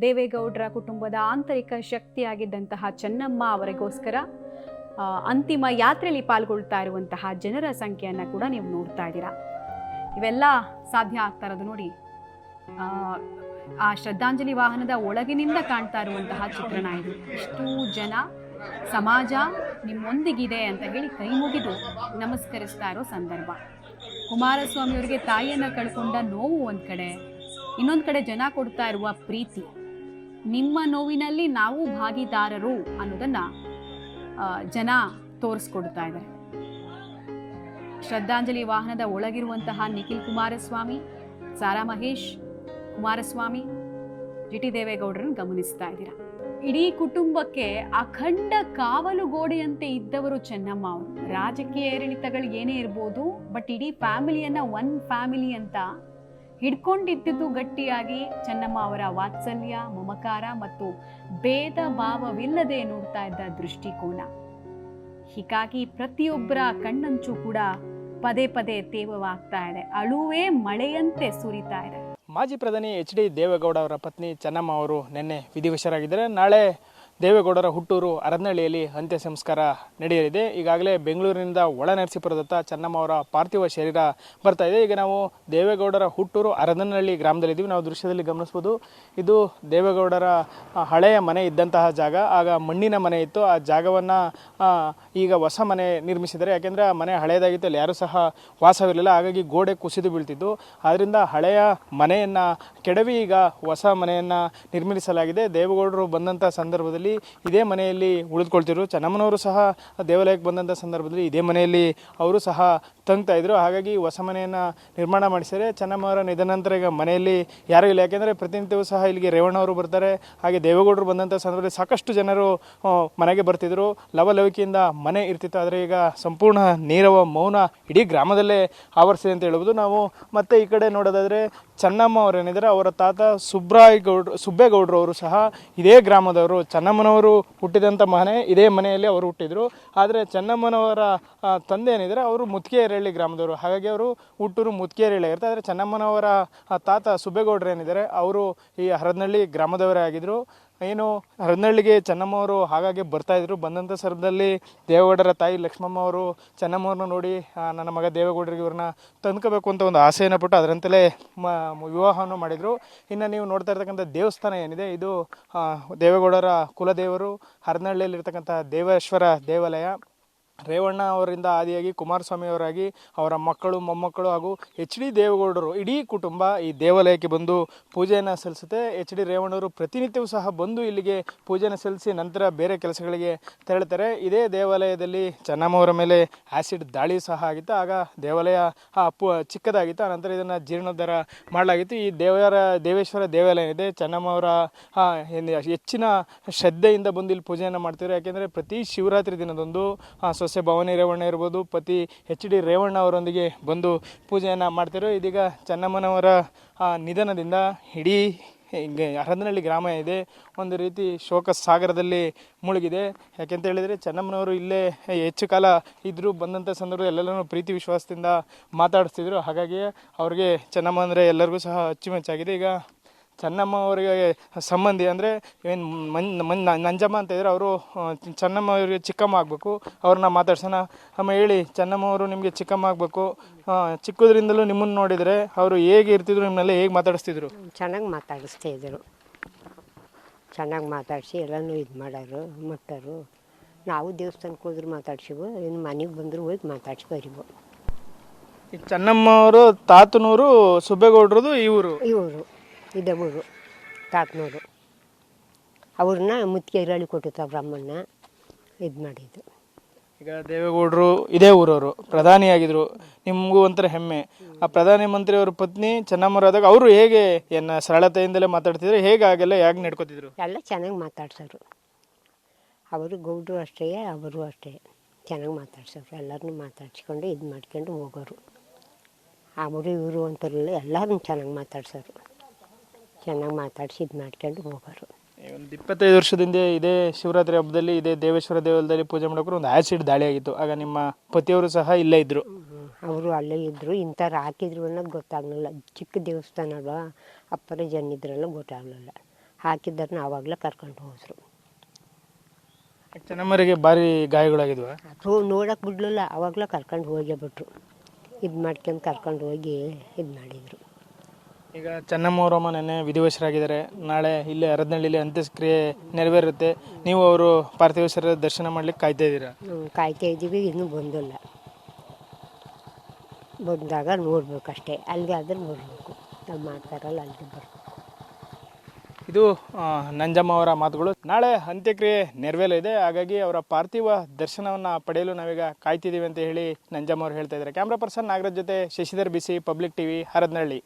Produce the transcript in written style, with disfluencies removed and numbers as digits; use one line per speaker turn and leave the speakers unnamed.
ದೇವೇಗೌಡರ ಕುಟುಂಬದ ಆಂತರಿಕ ಶಕ್ತಿಯಾಗಿದ್ದಂತಹ ಚೆನ್ನಮ್ಮ ಅವರಿಗೋಸ್ಕರ ಅಂತಿಮ ಯಾತ್ರೆಯಲ್ಲಿ ಪಾಲ್ಗೊಳ್ತಾ ಇರುವಂತಹ ಜನರ ಸಂಖ್ಯೆಯನ್ನು ಕೂಡ ನೀವು ನೋಡ್ತಾ ಇದ್ದೀರಾ. ಇವೆಲ್ಲ ಸಾಧ್ಯ ಆಗ್ತಾ ಇರೋದು ನೋಡಿ ಆ ಶ್ರದ್ಧಾಂಜಲಿ ವಾಹನದ ಒಳಗಿನಿಂದ ಕಾಣ್ತಾ ಇರುವಂತಹ ಚಿತ್ರಣ ಇದು. ಇಷ್ಟು ಜನ ಸಮಾಜ ನಿಮ್ಮೊಂದಿಗಿದೆ ಅಂತ ಹೇಳಿ ಕೈ ಮುಗಿದು ನಮಸ್ಕರಿಸ್ತಾ ಇರೋ ಸಂದರ್ಭ. ಕುಮಾರಸ್ವಾಮಿ ಅವರಿಗೆ ತಾಯಿಯನ್ನು ಕಳ್ಕೊಂಡ ನೋವು ಒಂದು ಕಡೆ, ಇನ್ನೊಂದು ಕಡೆ ಜನ ಕೊಡ್ತಾ ಇರುವ ಪ್ರೀತಿ, ನಿಮ್ಮ ನೋವಿನಲ್ಲಿ ನಾವು ಭಾಗಿದಾರರು ಅನ್ನೋದನ್ನು ಜನ ತೋರಿಸ್ಕೊಡ್ತಾ ಇದ್ದಾರೆ. ಶ್ರದ್ಧಾಂಜಲಿ ವಾಹನದ ಒಳಗಿರುವಂತಹ ನಿಖಿಲ್ ಕುಮಾರಸ್ವಾಮಿ, ಸಾರಾ ಮಹೇಶ್, ಕುಮಾರಸ್ವಾಮಿ, ಜಿಟಿ ದೇವೇಗೌಡರನ್ನು ಗಮನಿಸ್ತಾ ಇದ್ದೀರಾ. ಇಡೀ ಕುಟುಂಬಕ್ಕೆ ಅಖಂಡ ಕಾವಲುಗೋಡೆಯಂತೆ ಇದ್ದವರು ಚೆನ್ನಮ್ಮ ಅವರು. ರಾಜಕೀಯ ಏರಿಳಿತಗಳು ಏನೇ ಇರ್ಬೋದು, ಬಟ್ ಇಡೀ ಫ್ಯಾಮಿಲಿಯನ್ನ ಒನ್ ಫ್ಯಾಮಿಲಿ ಅಂತ ಹಿಡ್ಕೊಂಡಿದ್ದು ಗಟ್ಟಿಯಾಗಿ ಚೆನ್ನಮ್ಮ ಅವರ ವಾತ್ಸಲ್ಯ, ಮಮಕಾರ ಮತ್ತು ಭೇದ ಭಾವವಿಲ್ಲದೆ ನೋಡ್ತಾ ಇದ್ದ ದೃಷ್ಟಿಕೋನ. ಹೀಗಾಗಿ ಪ್ರತಿಯೊಬ್ಬರ ಕಣ್ಣಂಚು ಕೂಡ ಪದೇ ಪದೇ ತೇವವಾಗ್ತಾ ಇದೆ. ಅಳುವೇ ಮಳೆಯಂತೆ ಸುರಿತಾ ಇದೆ.
ಮಾಜಿ ಪ್ರಧಾನಿ ಎಚ್ ಡಿ ದೇವೇಗೌಡ ಅವರ ಪತ್ನಿ ಚೆನ್ನಮ್ಮ ಅವರು ನಿನ್ನೆ ವಿಧಿವಶರಾಗಿದ್ದಾರೆ. ನಾಳೆ ದೇವೇಗೌಡರ ಹುಟ್ಟೂರು ಅರದನಹಳ್ಳಿಯಲ್ಲಿ ಅಂತ್ಯ ಸಂಸ್ಕಾರ ನಡೆಯಲಿದೆ. ಈಗಾಗಲೇ ಬೆಂಗಳೂರಿನಿಂದ ಒಳನರಸೀಪುರದತ್ತ ಚೆನ್ನಮ್ಮ ಅವರ ಪಾರ್ಥಿವ ಶರೀರ ಬರ್ತಾ ಇದೆ. ಈಗ ನಾವು ದೇವೇಗೌಡರ ಹುಟ್ಟೂರು ಅರದನಹಳ್ಳಿ ಗ್ರಾಮದಲ್ಲಿದ್ದೀವಿ. ನಾವು ದೃಶ್ಯದಲ್ಲಿ ಗಮನಿಸ್ಬೋದು, ಇದು ದೇವೇಗೌಡರ ಹಳೆಯ ಮನೆ ಇದ್ದಂತಹ ಜಾಗ. ಆಗ ಮಣ್ಣಿನ ಮನೆ ಇತ್ತು. ಆ ಜಾಗವನ್ನು ಈಗ ಹೊಸ ಮನೆ ನಿರ್ಮಿಸಿದ್ದಾರೆ. ಯಾಕೆಂದರೆ ಆ ಮನೆ ಹಳೆಯದಾಗಿತ್ತು, ಅಲ್ಲಿ ಯಾರೂ ಸಹ ವಾಸವಿರಲಿಲ್ಲ. ಹಾಗಾಗಿ ಗೋಡೆ ಕುಸಿದು ಬೀಳ್ತಿದ್ದು. ಆದ್ದರಿಂದ ಹಳೆಯ ಮನೆಯನ್ನು ಕೆಡವಿ ಈಗ ಹೊಸ ಮನೆಯನ್ನು ನಿರ್ಮಿಸಲಾಗಿದೆ. ದೇವೇಗೌಡರು ಬಂದಂಥ ಸಂದರ್ಭದಲ್ಲಿ ಇದೇ ಮನೆಯಲ್ಲಿ ಉಳಿದುಕೊಳ್ತಿದ್ರು. ಚೆನ್ನಮ್ಮನವರು ಸಹ ದೇವಾಲಯಕ್ಕೆ ಬಂದಂಥ ಸಂದರ್ಭದಲ್ಲಿ ಇದೇ ಮನೆಯಲ್ಲಿ ಅವರು ಸಹ ತಂಗ್ತಾ ಇದ್ರು. ಹಾಗಾಗಿ ಹೊಸ ಮನೆಯನ್ನು ನಿರ್ಮಾಣ ಮಾಡಿಸಿದರೆ ಚೆನ್ನಮ್ಮವರ ನಿಧನ ನಂತರ ಈಗ ಮನೆಯಲ್ಲಿ ಯಾರೂ ಇಲ್ಲ. ಯಾಕೆಂದರೆ ಪ್ರತಿನಿತ್ಯವೂ ಸಹ ಇಲ್ಲಿಗೆ ರೇವಣ್ಣವರು ಬರ್ತಾರೆ. ಹಾಗೆ ದೇವೇಗೌಡರು ಬಂದಂಥ ಸಂದರ್ಭದಲ್ಲಿ ಸಾಕಷ್ಟು ಜನರು ಮನೆಗೆ ಬರ್ತಿದ್ರು. ಲವಲವಿಕೆಯಿಂದ ಮನೆ ಇರ್ತಿತ್ತು. ಆದರೆ ಈಗ ಸಂಪೂರ್ಣ ನೀರವ ಮೌನ ಇಡೀ ಗ್ರಾಮದಲ್ಲೇ ಆವರಿಸಿದೆ ಅಂತ ಹೇಳ್ಬೋದು. ನಾವು ಮತ್ತೆ ಈ ಕಡೆ ನೋಡೋದಾದರೆ ಚೆನ್ನಮ್ಮ ಅವರೇನಿದ್ದಾರೆ, ಅವರ ತಾತ ಸುಬ್ಬೇಗೌಡರು ಅವರು ಸಹ ಇದೇ ಗ್ರಾಮದವರು. ಚೆನ್ನಮ್ಮನವರು ಹುಟ್ಟಿದಂಥ ಮನೆ ಇದೇ ಮನೆಯಲ್ಲಿ ಅವರು ಹುಟ್ಟಿದರು. ಆದರೆ ಚೆನ್ನಮ್ಮನವರ ತಂದೆ ಏನಿದ್ದಾರೆ ಅವರು ಮುತ್ಕೇರಹಳ್ಳಿ ಗ್ರಾಮದವರು. ಹಾಗಾಗಿ ಅವರು ಹುಟ್ಟೂರು ಮುತ್ಕೇರಹಳ್ಳಿ ಆಗಿರುತ್ತೆ. ಆದರೆ ಚೆನ್ನಮ್ಮನವರ ತಾತ ಸುಬ್ಬೇಗೌಡರು ಏನಿದ್ದಾರೆ ಅವರು ಈ ಹರದನಹಳ್ಳಿ ಗ್ರಾಮದವರೇ ಆಗಿದ್ದರು. ಏನು ಹರದನಹಳ್ಳಿಗೆ ಚೆನ್ನಮ್ಮವರು ಹಾಗಾಗಿ ಬರ್ತಾಯಿದ್ರು. ಬಂದಂಥ ಸಂದರ್ಭದಲ್ಲಿ ದೇವೇಗೌಡರ ತಾಯಿ ಲಕ್ಷ್ಮಮ್ಮ ಅವರು ಚೆನ್ನಮ್ಮವ್ರನ್ನ ನೋಡಿ ನನ್ನ ಮಗ ದೇವೇಗೌಡರಿಗೆ ಇವ್ರನ್ನ ತಂದ್ಕೋಬೇಕು ಅಂತ ಒಂದು ಆಸೆಯನ್ನು ಪಟ್ಟು ಅದರಂತೆಯೇ ವಿವಾಹವನ್ನು ಮಾಡಿದರು. ಇನ್ನು ನೀವು ನೋಡ್ತಾ ಇರ್ತಕ್ಕಂಥ ದೇವಸ್ಥಾನ ಏನಿದೆ, ಇದು ದೇವೇಗೌಡರ ಕುಲದೇವರು ಹರದನಹಳ್ಳಿಯಲ್ಲಿರ್ತಕ್ಕಂಥ ದೇವೇಶ್ವರ ದೇವಾಲಯ. ರೇವಣ್ಣ ಅವರಿಂದ ಆದಿಯಾಗಿ ಕುಮಾರಸ್ವಾಮಿ ಅವರಾಗಿ ಅವರ ಮಕ್ಕಳು, ಮೊಮ್ಮಕ್ಕಳು ಹಾಗೂ ಎಚ್ ಡಿ ದೇವೇಗೌಡರು ಇಡೀ ಕುಟುಂಬ ಈ ದೇವಾಲಯಕ್ಕೆ ಬಂದು ಪೂಜೆಯನ್ನು ಸಲ್ಲಿಸುತ್ತೆ. ಎಚ್ ಡಿ ರೇವಣ್ಣವರು ಪ್ರತಿನಿತ್ಯವೂ ಸಹ ಬಂದು ಇಲ್ಲಿಗೆ ಪೂಜೆಯನ್ನು ಸಲ್ಲಿಸಿ ನಂತರ ಬೇರೆ ಕೆಲಸಗಳಿಗೆ ತೆರಳುತ್ತಾರೆ. ಇದೇ ದೇವಾಲಯದಲ್ಲಿ ಚೆನ್ನಮ್ಮವರ ಮೇಲೆ ಆ್ಯಸಿಡ್ ದಾಳಿ ಸಹ ಆಗಿತ್ತು. ಆಗ ದೇವಾಲಯ ಚಿಕ್ಕದಾಗಿತ್ತು. ಆನಂತರ ಇದನ್ನು ಜೀರ್ಣೋದ್ಧಾರ ಮಾಡಲಾಗಿತ್ತು. ಈ ದೇವೇಶ್ವರ ದೇವಾಲಯ ಇದೆ, ಚೆನ್ನಮ್ಮವರ ಹೆಚ್ಚಿನ ಶ್ರದ್ಧೆಯಿಂದ ಬಂದು ಇಲ್ಲಿ ಪೂಜೆಯನ್ನು ಮಾಡ್ತಿದ್ರು. ಯಾಕೆಂದರೆ ಪ್ರತಿ ಶಿವರಾತ್ರಿ ದಿನದಂದು ಸೊಸೆ ಭವಾನಿ ರೇವಣ್ಣ ಇರ್ಬೋದು, ಪತಿ ಎಚ್ ಡಿ ರೇವಣ್ಣ ಅವರೊಂದಿಗೆ ಬಂದು ಪೂಜೆಯನ್ನು ಮಾಡ್ತಿದ್ರು. ಇದೀಗ ಚೆನ್ನಮ್ಮನವರ ನಿಧನದಿಂದ ಇಡೀ ಹರದನಹಳ್ಳಿ ಗ್ರಾಮ ಇದೆ ಒಂದು ರೀತಿ ಶೋಕ ಸಾಗರದಲ್ಲಿ ಮುಳುಗಿದೆ. ಯಾಕೆಂತ ಹೇಳಿದರೆ ಚೆನ್ನಮ್ಮನವರು ಇಲ್ಲೇ ಹೆಚ್ಚು ಕಾಲ ಇದ್ದರು. ಬಂದಂಥ ಸಂದರ್ಭ ಎಲ್ಲರೂ ಪ್ರೀತಿ ವಿಶ್ವಾಸದಿಂದ ಮಾತಾಡಿಸ್ತಿದ್ರು. ಹಾಗಾಗಿ ಅವ್ರಿಗೆ ಚೆನ್ನಮ್ಮ ಅಂದರೆ ಎಲ್ಲರಿಗೂ ಸಹ ಅಚ್ಚುಮೆಚ್ಚಾಗಿದೆ. ಈಗ ಚೆನ್ನಮ್ಮ ಅವರಿಗೆ ಸಂಬಂಧಿ ಅಂದರೆ ಏನು ನಂಜಮ್ಮ ಅಂತ ಇದ್ದರೆ ಅವರು ಚೆನ್ನಮ್ಮ ಅವರಿಗೆ ಚಿಕ್ಕಮ್ಮ ಆಗಬೇಕು. ಅವ್ರನ್ನ ಮಾತಾಡ್ಸೋಣ. ಅಮ್ಮ ಹೇಳಿ, ಚೆನ್ನಮ್ಮ ಅವರು ನಿಮಗೆ ಚಿಕ್ಕಮ್ಮ ಆಗಬೇಕು. ಚಿಕ್ಕದ್ರಿಂದಲೂ ನಿಮ್ಮನ್ನು ನೋಡಿದರೆ ಅವರು ಹೇಗೆ ಇರ್ತಿದ್ರು, ನಿಮ್ಮನ್ನೆಲ್ಲ ಹೇಗೆ ಮಾತಾಡಿಸ್ತಿದ್ರು?
ಚೆನ್ನಾಗಿ ಮಾತಾಡಿಸ್ತಾಯಿದ್ರು. ಚೆನ್ನಾಗಿ ಮಾತಾಡಿಸಿ ಎಲ್ಲನೂ ಇದು ಮಾಡೋರು, ಮುಟ್ಟರು. ನಾವು ದೇವಸ್ಥಾನಕ್ಕೆ ಹೋದ್ರು ಮಾತಾಡ್ಸಿವು, ಇನ್ನು ಮನೆಗೆ ಬಂದರೂ ಹೋಗಿ ಮಾತಾಡ್ಸಿ ಬರೀವು.
ಈಗ ಚೆನ್ನಮ್ಮ ಅವರು ತಾತನೂರು, ಸುಬ್ಬೇಗೌಡ್ರದು ಇವರು
ಇದೇ ಊರು ತಾತನೂರು. ಅವ್ರನ್ನ ಮುತ್ಕೇರಹಳ್ಳಿ ಕೊಟ್ಟಿರ್ತಾವ ಬ್ರಾಹ್ಮಣ ಇದು ಮಾಡಿದ್ದು.
ಈಗ ದೇವೇಗೌಡರು ಇದೇ ಊರವರು, ಪ್ರಧಾನಿಯಾಗಿದ್ದರು. ನಿಮಗೂ ಒಂಥರ ಹೆಮ್ಮೆ. ಆ ಪ್ರಧಾನಿ ಮಂತ್ರಿ ಅವ್ರ ಪತ್ನಿ ಚೆನ್ನಮ್ಮರಾದಾಗ ಅವರು ಹೇಗೆ ಸರಳತೆಯಿಂದಲೇ ಮಾತಾಡ್ತಿದ್ರು, ಹೇಗೆ ಆಗೆಲ್ಲ ಹೇಗೆ ನಡ್ಕೋತಿದ್ರು?
ಎಲ್ಲ ಚೆನ್ನಾಗಿ ಮಾತಾಡ್ಸೋರು. ಅವರು ಗೌಡರು ಅಷ್ಟೇ, ಅವರು ಅಷ್ಟೇ ಚೆನ್ನಾಗಿ ಮಾತಾಡ್ಸೋರು. ಎಲ್ಲರನ್ನೂ ಮಾತಾಡ್ಸ್ಕೊಂಡು ಇದು ಮಾಡ್ಕೊಂಡು ಹೋಗೋರು. ಅವರು ಇವರು ಅಂತಾರಲ್ಲ, ಎಲ್ಲರನ್ನೂ ಚೆನ್ನಾಗಿ ಮಾತಾಡ್ಸೋರು. ಚೆನ್ನಾಗಿ ಮಾತಾಡಿಸಿ ಇದು ಮಾಡ್ಕೊಂಡು ಹೋಗೋರು.
ಒಂದು 25 ವರ್ಷದಿಂದ ಇದೇ ಶಿವರಾತ್ರಿ ಹಬ್ಬದಲ್ಲಿ ಇದೇ ದೇವೇಶ್ವರ ದೇವಾಲಯದಲ್ಲಿ ಪೂಜೆ ಮಾಡೋಕ್ರು ಒಂದು ಆ್ಯಸಿಡ್ ದಾಳಿ ಆಗಿತ್ತು. ಆಗ ನಿಮ್ಮ ಪತಿಯವರು ಸಹ ಇಲ್ಲೇ ಇದ್ದರು.
ಅವರು ಅಲ್ಲೇ ಇದ್ದರು. ಇಂಥವ್ರು ಹಾಕಿದ್ರು ಅನ್ನೋದು ಗೊತ್ತಾಗಲಿಲ್ಲ. ಚಿಕ್ಕ ದೇವಸ್ಥಾನ ಅಲ್ವಾ, ಅಪ್ಪರ ಜನ ಇದ್ರಲ್ಲ ಗೊತ್ತಾಗಲಿಲ್ಲ. ಹಾಕಿದ್ದರನ್ನ ಆವಾಗಲೇ ಕರ್ಕೊಂಡು ಹೋದರು.
ಚೆನ್ನಮ್ಮರಿಗೆ ಭಾರಿ ಗಾಯಗಳಾಗಿದ್ವ?
ಅದು ನೋಡೋಕೆ ಬಿಡಲಿಲ್ಲ, ಆವಾಗಲೇ ಕರ್ಕೊಂಡು ಹೋಗೇ ಬಿಟ್ರು. ಇದು ಮಾಡ್ಕೊಂಡು ಕರ್ಕೊಂಡು ಹೋಗಿ ಇದು ಮಾಡಿದರು.
ಈಗ ಚೆನ್ನಮ್ಮವರಮ್ಮ ನೆನ್ನೆ ವಿಧಿವಶರಾಗಿದ್ದಾರೆ. ನಾಳೆ ಇಲ್ಲೇ ಅರದನಹಳ್ಳಿಲಿ ಅಂತ್ಯಕ್ರಿಯೆ ನೆರವೇರುತ್ತೆ. ನೀವು ಅವರು ಪಾರ್ಥಿವ ಶರೀರದ ದರ್ಶನ ಮಾಡ್ಲಿಕ್ಕೆ ಕಾಯ್ತಾ ಇದ್ದೀರಾ?
ಕಾಯ್ತಾ ಇದ್ದೀವಿ, ಇನ್ನೂ ಬಂದಿಲ್ಲ. ಬಂದಾಗ ನೋಡ್ಬೇಕಷ್ಟೇ, ಅಲ್ಲಿಗೆ ಆದ್ರೆ ಬರಬೇಕು. ನಾವು ಮಾಡ್ತಾರಲ್ಲ ಅಲ್ಲಿಗೆ ಬರಬೇಕು.
ಇದು ನಂಜಮ್ಮ ಅವರ ಮಾತುಗಳು. ನಾಳೆ ಅಂತ್ಯಕ್ರಿಯೆ ನೆರವೇರಲಿದೆ, ಹಾಗಾಗಿ ಅವರ ಪಾರ್ಥಿವ ದರ್ಶನವನ್ನು ಪಡೆಯಲು ನಾವೀಗ ಕಾಯ್ತಿದ್ದೀವಿ ಅಂತ ಹೇಳಿ ನಂಜಮ್ಮ ಅವರು ಹೇಳ್ತಾ ಇದ್ದಾರೆ. ಕ್ಯಾಮ್ರಾ ಪರ್ಸನ್ ನಾಗರಾಜ್ ಜೊತೆ ಶಶಿಧರ್ ಬಿಸಿ, ಪಬ್ಲಿಕ್ ಟಿವಿ, ಹರದನಹಳ್ಳಿ.